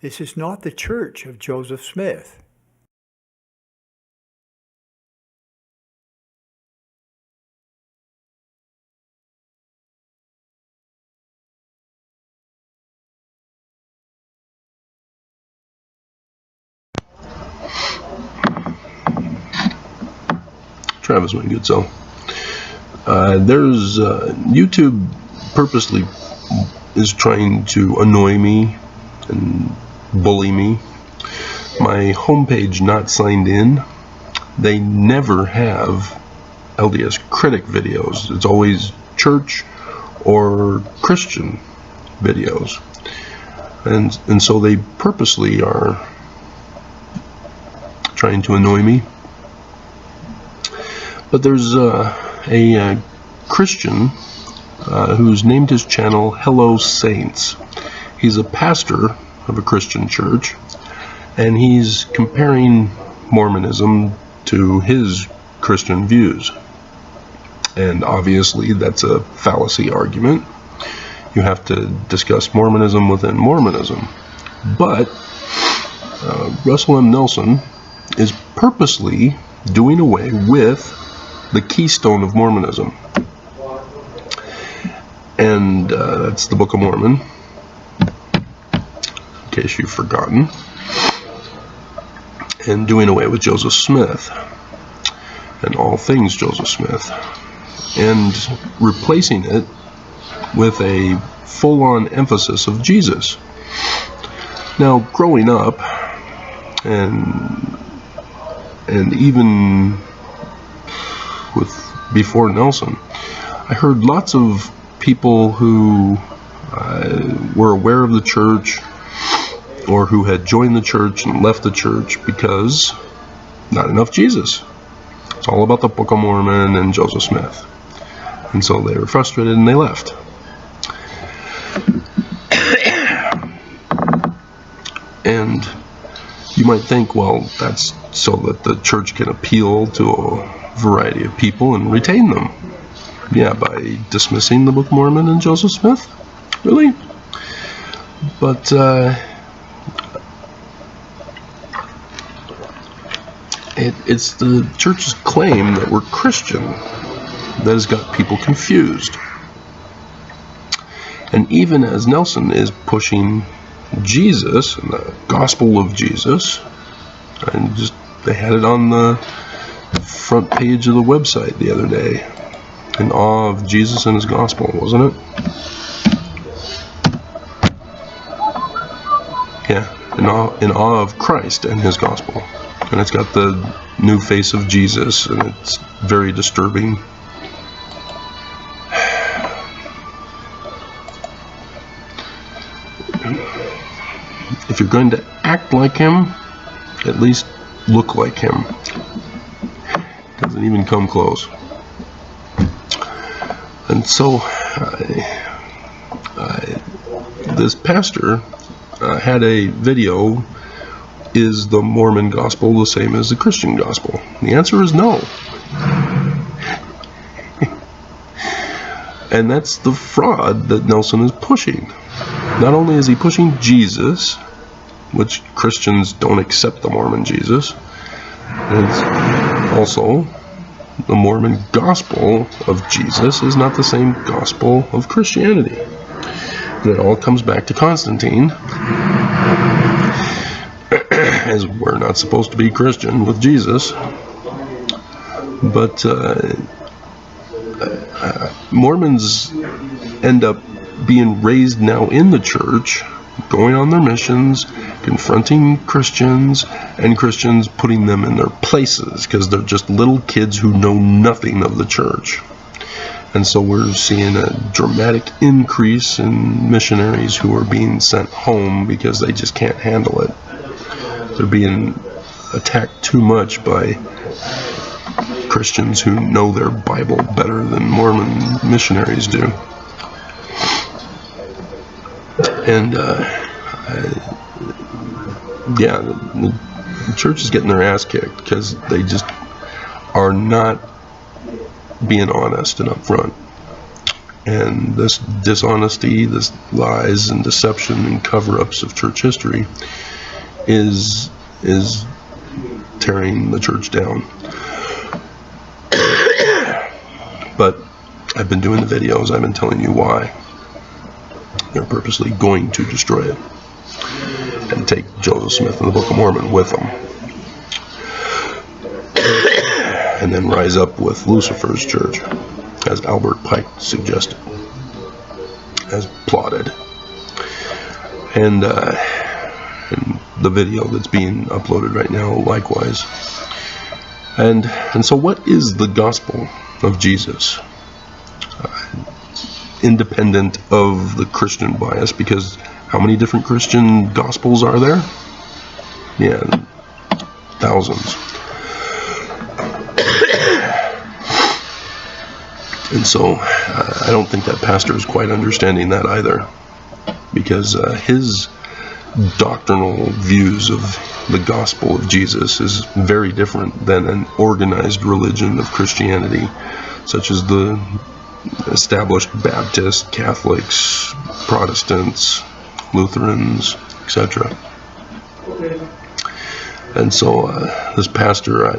This is not the church of Joseph Smith. Travis, my good soul. YouTube purposely is trying to annoy me and bully me. My homepage not signed in, they never have LDS critic videos. It's always church or Christian videos. And so they purposely are trying to annoy me. But there's a Christian who's named his channel Hello Saints. He's a pastor of a Christian church, and he's comparing Mormonism to his Christian views. And obviously that's a fallacy argument. You have to discuss Mormonism within Mormonism. But Russell M. Nelson is purposely doing away with the keystone of Mormonism, and that's the Book of Mormon, in case you've forgotten, and doing away with Joseph Smith and all things Joseph Smith, and replacing it with a full-on emphasis of Jesus. Now, growing up, and even before Nelson, I heard lots of people who were aware of the church or who had joined the church and left the church because not enough Jesus. It's all about the Book of Mormon and Joseph Smith. And so they were frustrated and they left. And you might think, well, that's so that the church can appeal to a variety of people and retain them. Yeah, by dismissing the Book of Mormon and Joseph Smith? Really? But it's the church's claim that we're Christian that has got people confused. And even as Nelson is pushing Jesus and the gospel of Jesus, and just they had it on the front page of the website the other day, in awe of Jesus and his gospel, wasn't it? Yeah, in awe of Christ and his gospel. And it's got the new face of Jesus, and it's very disturbing. If you're going to act like him, at least look like him. Doesn't even come close. And so this pastor had a video, is the Mormon gospel the same as the Christian gospel? The answer is no. And that's the fraud that Nelson is pushing. Not only is he pushing Jesus, which Christians don't accept the Mormon Jesus, and it's also the Mormon gospel of Jesus is not the same gospel of Christianity. And it all comes back to Constantine, as we're not supposed to be Christian with Jesus. But Mormons end up being raised now in the church, going on their missions, confronting Christians, and Christians putting them in their places because they're just little kids who know nothing of the church. And so we're seeing a dramatic increase in missionaries who are being sent home because they just can't handle it. They're being attacked too much by Christians who know their Bible better than Mormon missionaries do. And yeah, the church is getting their ass kicked because they just are not being honest and upfront. And this dishonesty, this lies and deception and cover-ups of church history is tearing the church down. But I've been doing the videos, I've been telling you why. They're purposely going to destroy it and take Joseph Smith and the Book of Mormon with them. And then rise up with Lucifer's church, as Albert Pike suggested, as plotted. And the video that's being uploaded right now likewise. And so what is the gospel of Jesus? Independent of the Christian bias, because how many different Christian gospels are there? Yeah, thousands. And so I don't think that pastor is quite understanding that either, because his doctrinal views of the gospel of Jesus is very different than an organized religion of Christianity, such as the established Baptists, Catholics, Protestants, Lutherans, etc. And so this pastor, I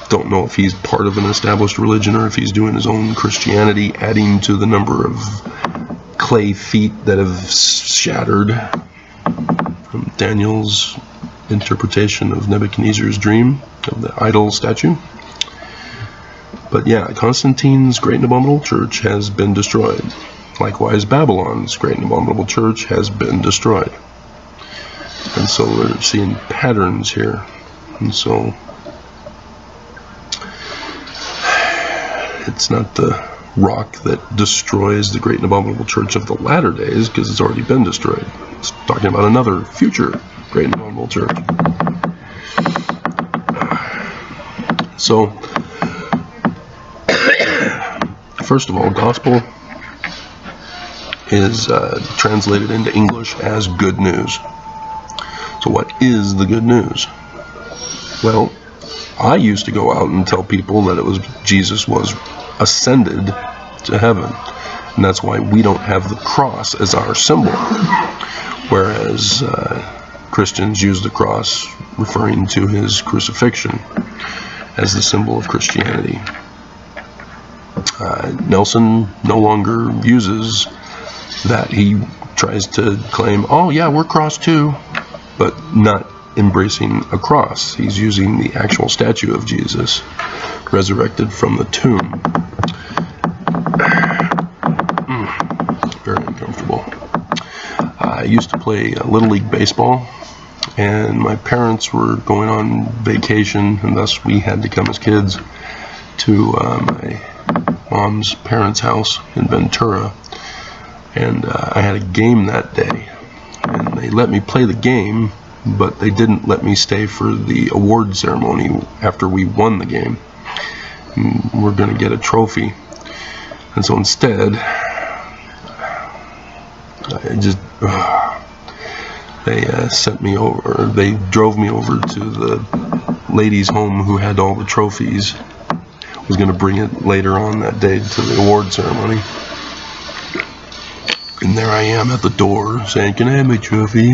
don't know if he's part of an established religion or if he's doing his own Christianity, adding to the number of clay feet that have shattered from Daniel's interpretation of Nebuchadnezzar's dream of the idol statue. But yeah, Constantine's great and abominable church has been destroyed. Likewise, Babylon's great and abominable church has been destroyed. And so we're seeing patterns here. And so it's not the rock that destroys the great and abominable church of the latter days, because it's already been destroyed. It's talking about another future great and abominable church. So, first of all, gospel is translated into English as good news. So what is the good news? Well, I used to go out and tell people that Jesus was ascended to heaven, and that's why we don't have the cross as our symbol, whereas Christians use the cross referring to his crucifixion as the symbol of Christianity. Nelson no longer uses that. He tries to claim, oh yeah, we're crossed too, but not embracing a cross. He's using the actual statue of Jesus resurrected from the tomb. Very uncomfortable. I used to play Little League Baseball, and my parents were going on vacation, and thus we had to come as kids to my mom's parents' house in Ventura. And I had a game that day, and they let me play the game, but they didn't let me stay for the award ceremony after we won the game. And we're going to get a trophy. And so instead, they drove me over to the ladies' home who had all the trophies. I was going to bring it later on that day to the award ceremony. And there I am at the door saying, "Can I have my trophy?"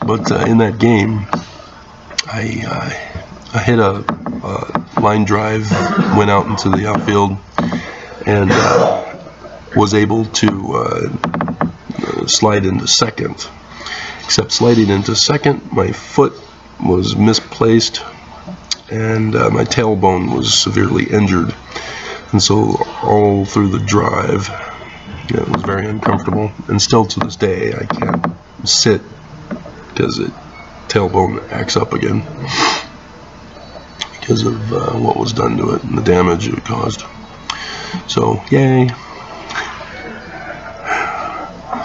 But in that game, I hit a line drive, went out into the outfield, and was able to slide into second. Except sliding into second, my foot was misplaced, and my tailbone was severely injured. And so all through the drive, it was very uncomfortable. And still to this day, I can't sit because tailbone acts up again because of what was done to it and the damage it caused. So, yay.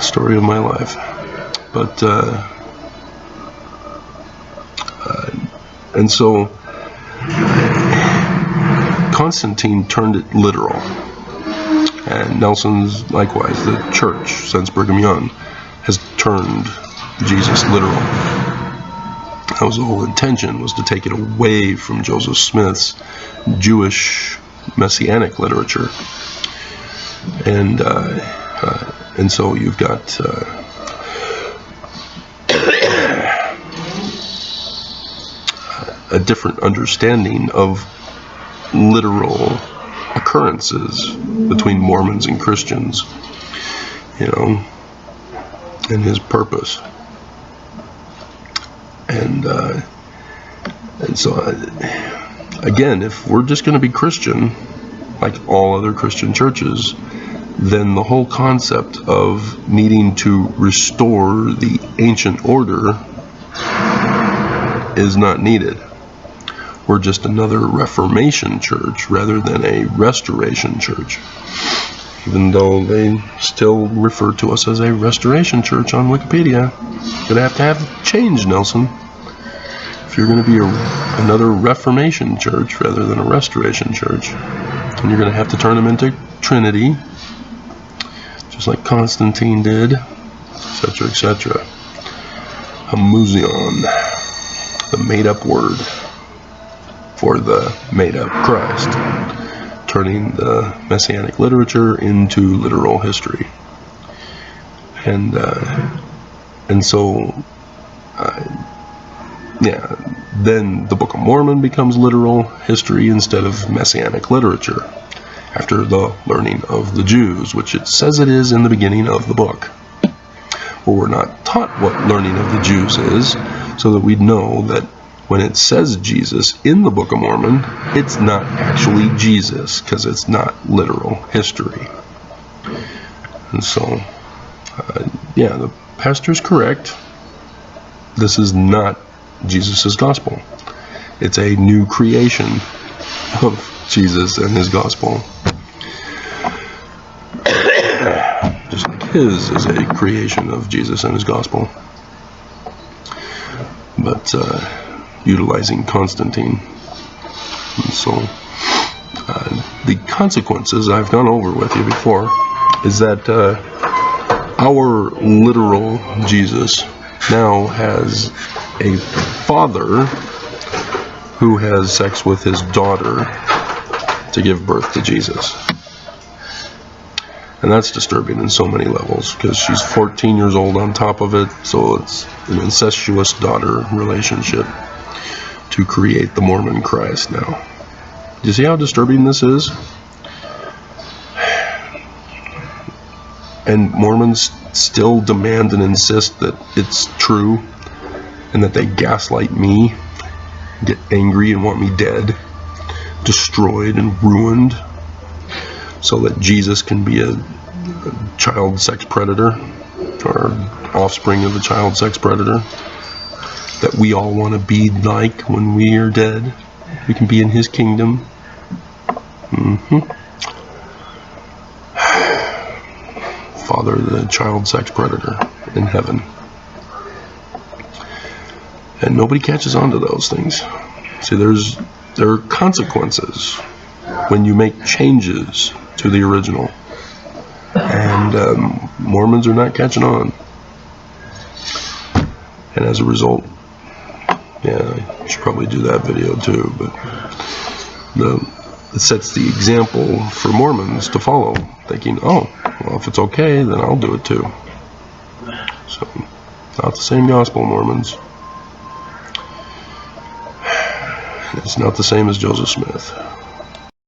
Story of my life. But, and so, Constantine turned it literal. And Nelson's, likewise, the church, since Brigham Young, has turned Jesus literal. That was the whole intention, was to take it away from Joseph Smith's Jewish messianic literature. And so you've got a different understanding of literal occurrences between Mormons and Christians, and his purpose. And so, again, if we're just going to be Christian, like all other Christian churches, then the whole concept of needing to restore the ancient order is not needed. We're just another Reformation church rather than a Restoration church, even though they still refer to us as a Restoration church on Wikipedia. Gonna have to have change, Nelson. If you're going to be another Reformation church rather than a Restoration church, then you're going to have to turn them into Trinity, just like Constantine did, etc., etc. Hamuzion, the made-up word for the made-up Christ, turning the Messianic literature into literal history. And so, then the Book of Mormon becomes literal history instead of Messianic literature, after the learning of the Jews, which it says it is in the beginning of the book. Well, we're not taught what learning of the Jews is, so that we'd know that when it says Jesus in the Book of Mormon, it's not actually Jesus, because it's not literal history. And so, the pastor's correct. This is not Jesus' gospel. It's a new creation of Jesus and his gospel. Just like his is a creation of Jesus and his gospel. But utilizing Constantine. And so the consequences I've gone over with you before is that our literal Jesus now has a father who has sex with his daughter to give birth to Jesus. And that's disturbing in so many levels, because she's 14 years old on top of it, so it's an incestuous daughter relationship to create the Mormon Christ now. Do you see how disturbing this is? And Mormons still demand and insist that it's true, and that they gaslight me, get angry and want me dead, destroyed and ruined, so that Jesus can be a child sex predator, or offspring of a child sex predator, that we all want to be like when we are dead. We can be in his kingdom. Father, the child sex predator in heaven. And nobody catches on to those things. See, there are consequences when you make changes to the original. And Mormons are not catching on. And as a result, I should probably do that video too, but it sets the example for Mormons to follow, thinking, oh, well, if it's okay, then I'll do it too. So, not the same gospel, Mormons. It's not the same as Joseph Smith.